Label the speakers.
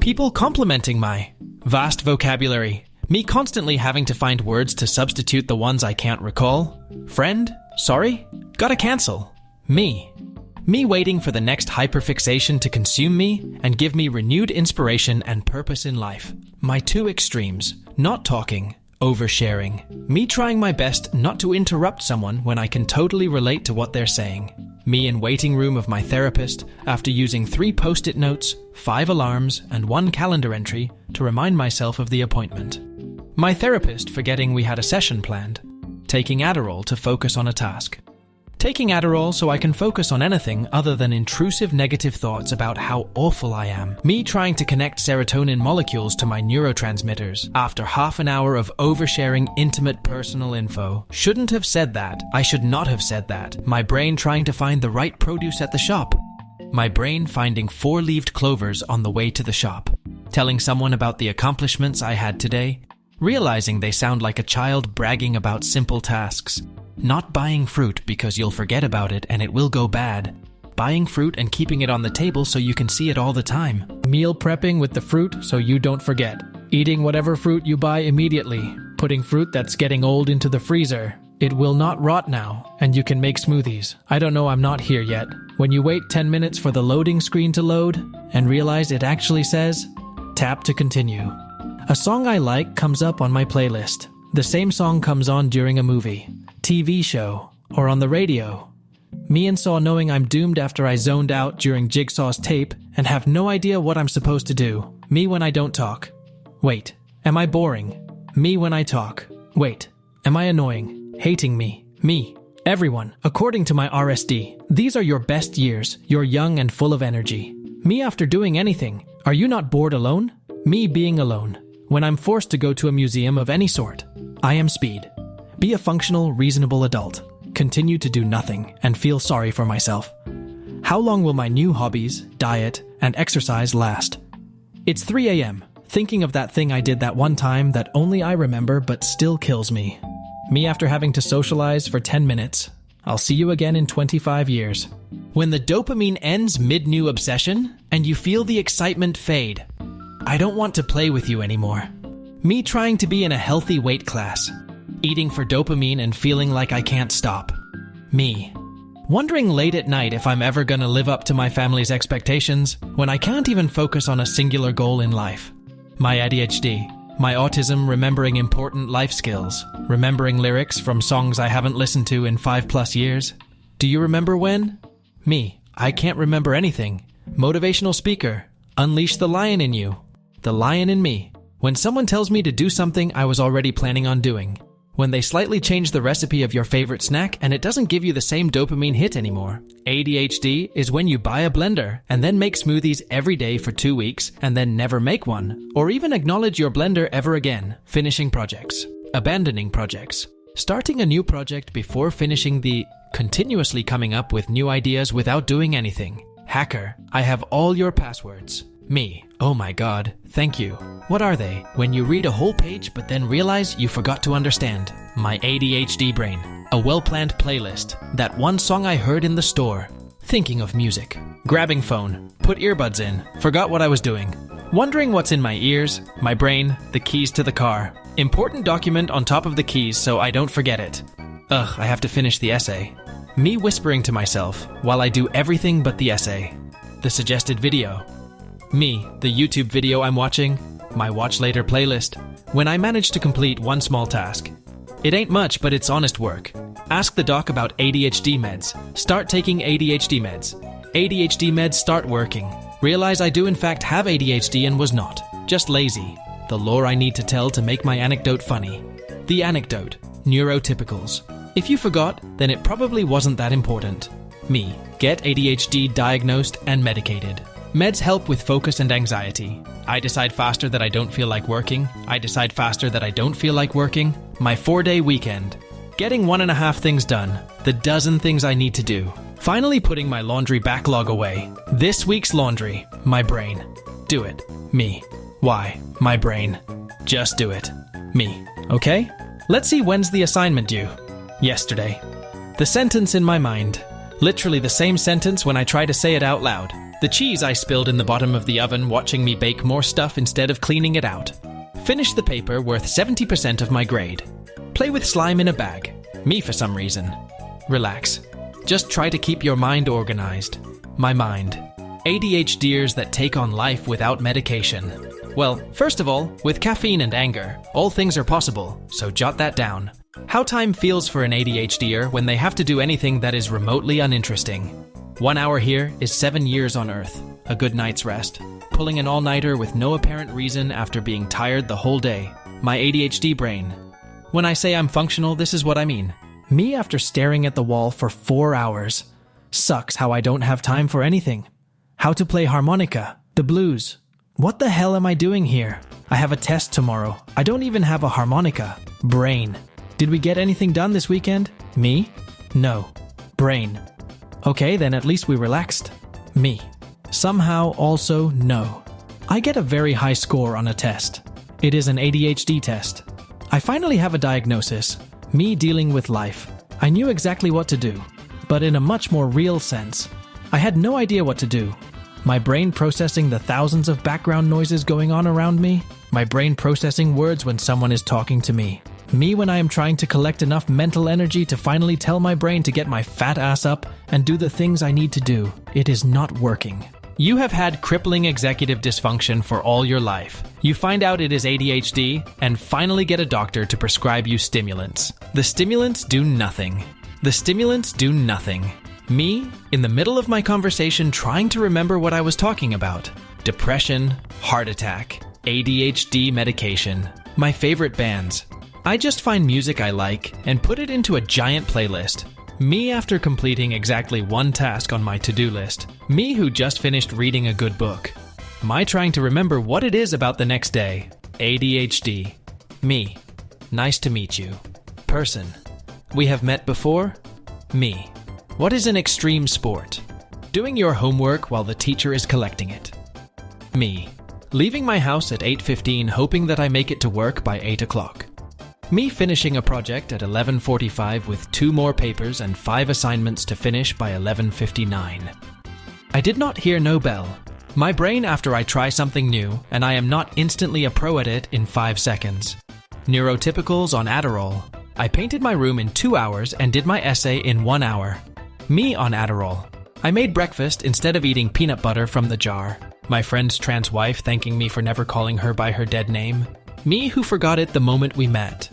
Speaker 1: People complimenting my vast vocabulary. Me constantly having to find words to substitute the ones I can't recall. Friend? Sorry? Gotta cancel. Me. Me waiting for the next hyperfixation to consume me and give me renewed inspiration and purpose in life. My two extremes. Not talking. Oversharing. Me trying my best not to interrupt someone when I can totally relate to what they're saying. Me in waiting room of my therapist after using 3 post-it notes, 5 alarms, and 1 calendar entry to remind myself of the appointment. My therapist forgetting we had a session planned. Taking Adderall to focus on a task. Taking Adderall so I can focus on anything other than intrusive negative thoughts about how awful I am. Me trying to connect serotonin molecules to my neurotransmitters after half an hour of oversharing intimate personal info. Shouldn't have said that. I should not have said that. My brain trying to find the right produce at the shop. My brain finding 4-leaved clovers on the way to the shop. Telling someone about the accomplishments I had today. Realizing they sound like a child bragging about simple tasks. Not buying fruit because you'll forget about it and it will go bad. Buying fruit and keeping it on the table so you can see it all the time. Meal prepping with the fruit so you don't forget. Eating whatever fruit you buy immediately. Putting fruit that's getting old into the freezer. It will not rot now, and you can make smoothies. I don't know, I'm not here yet. When you wait 10 minutes for the loading screen to load and realize it actually says, tap to continue. A song I like comes up on my playlist. The same song comes on during a movie, TV show, or on the radio. Me and Saw knowing I'm doomed after I zoned out during Jigsaw's tape and have no idea what I'm supposed to do. Me when I don't talk. Wait, am I boring? Me when I talk. Wait, am I annoying? Hating me. Me. Everyone, according to my RSD. These are your best years. You're young and full of energy. Me after doing anything. Are you not bored alone? Me being alone. When I'm forced to go to a museum of any sort. I am speed. Be a functional, reasonable adult. Continue to do nothing and feel sorry for myself. How long will my new hobbies, diet, and exercise last? It's 3 a.m. Thinking of that thing I did that one time that only I remember but still kills me. Me after having to socialize for 10 minutes. I'll see you again in 25 years. When the dopamine ends mid-new obsession and you feel the excitement fade. I don't want to play with you anymore. Me trying to be in a healthy weight class. Eating for dopamine and feeling like I can't stop. Me. Wondering late at night if I'm ever gonna live up to my family's expectations when I can't even focus on a singular goal in life. My ADHD. My autism remembering important life skills. Remembering lyrics from songs I haven't listened to in 5+ years. Do you remember when? Me. I can't remember anything. Motivational speaker. Unleash the lion in you. The lion in me. When someone tells me to do something I was already planning on doing. When they slightly change the recipe of your favorite snack and it doesn't give you the same dopamine hit anymore. ADHD is when you buy a blender and then make smoothies every day for 2 weeks and then never make one, or even acknowledge your blender ever again. Finishing projects. Abandoning projects. Starting a new project before finishing the continuously coming up with new ideas without doing anything. Hacker. I have all your passwords. Me. Oh my god, thank you. What are they? When you read a whole page but then realize you forgot to understand. My ADHD brain. A well-planned playlist. That one song I heard in the store. Thinking of music. Grabbing phone. Put earbuds in. Forgot what I was doing. Wondering what's in my ears, my brain, the keys to the car. Important document on top of the keys so I don't forget it. Ugh, I have to finish the essay. Me whispering to myself while I do everything but the essay. The suggested video. Me, the YouTube video I'm watching, my watch later playlist, when I manage to complete one small task. It ain't much, but it's honest work. Ask the doc about ADHD meds. Start taking ADHD meds. ADHD meds start working. Realize I do in fact have ADHD and was not. Just lazy. The lore I need to tell to make my anecdote funny. The anecdote. Neurotypicals. If you forgot, then it probably wasn't that important. Me. Get ADHD diagnosed and medicated. Meds help with focus and anxiety. I decide faster that I don't feel like working. I decide faster that I don't feel like working. My 4-day weekend. Getting 1.5 things done. The dozen things I need to do. Finally putting my laundry backlog away. This week's laundry. My brain. Do it. Me. Why? My brain. Just do it. Me. Okay? Let's see when's the assignment due. Yesterday. The sentence in my mind. Literally the same sentence when I try to say it out loud. The cheese I spilled in the bottom of the oven watching me bake more stuff instead of cleaning it out. Finish the paper worth 70% of my grade. Play with slime in a bag. Me for some reason. Relax. Just try to keep your mind organized. My mind. ADHDers that take on life without medication. Well, first of all, with caffeine and anger, all things are possible, so jot that down. How time feels for an ADHDer when they have to do anything that is remotely uninteresting. 1 hour here is 7 years on Earth. A good night's rest. Pulling an all-nighter with no apparent reason after being tired the whole day. My ADHD brain. When I say I'm functional, this is what I mean. Me after staring at the wall for 4 hours. Sucks how I don't have time for anything. How to play harmonica, the blues. What the hell am I doing here? I have a test tomorrow. I don't even have a harmonica. Brain. Did we get anything done this weekend? Me? No. Brain. Okay, then at least we relaxed. Me. Somehow also no. I get a very high score on a test. It is an ADHD test. I finally have a diagnosis. Me dealing with life. I knew exactly what to do, but in a much more real sense. I had no idea what to do. My brain processing the thousands of background noises going on around me. My brain processing words when someone is talking to me. Me when I am trying to collect enough mental energy to finally tell my brain to get my fat ass up and do the things I need to do. It is not working. You have had crippling executive dysfunction for all your life. You find out it is ADHD and finally get a doctor to prescribe you stimulants. The stimulants do nothing. The stimulants do nothing. Me, in the middle of my conversation trying to remember what I was talking about. Depression, heart attack, ADHD medication. My favorite bands. I just find music I like and put it into a giant playlist. Me after completing exactly one task on my to-do list. Me who just finished reading a good book. My trying to remember what it is about the next day. ADHD. Me. Nice to meet you. Person. We have met before? Me. What is an extreme sport? Doing your homework while the teacher is collecting it. Me. Leaving my house at 8:15 hoping that I make it to work by 8 o'clock. Me finishing a project at 11:45 with 2 more papers and 5 assignments to finish by 11:59. I did not hear no bell. My brain after I try something new and I am not instantly a pro at it in 5 seconds. Neurotypicals on Adderall. I painted my room in 2 hours and did my essay in 1 hour. Me on Adderall. I made breakfast instead of eating peanut butter from the jar. My friend's trans wife thanking me for never calling her by her dead name. Me who forgot it the moment we met.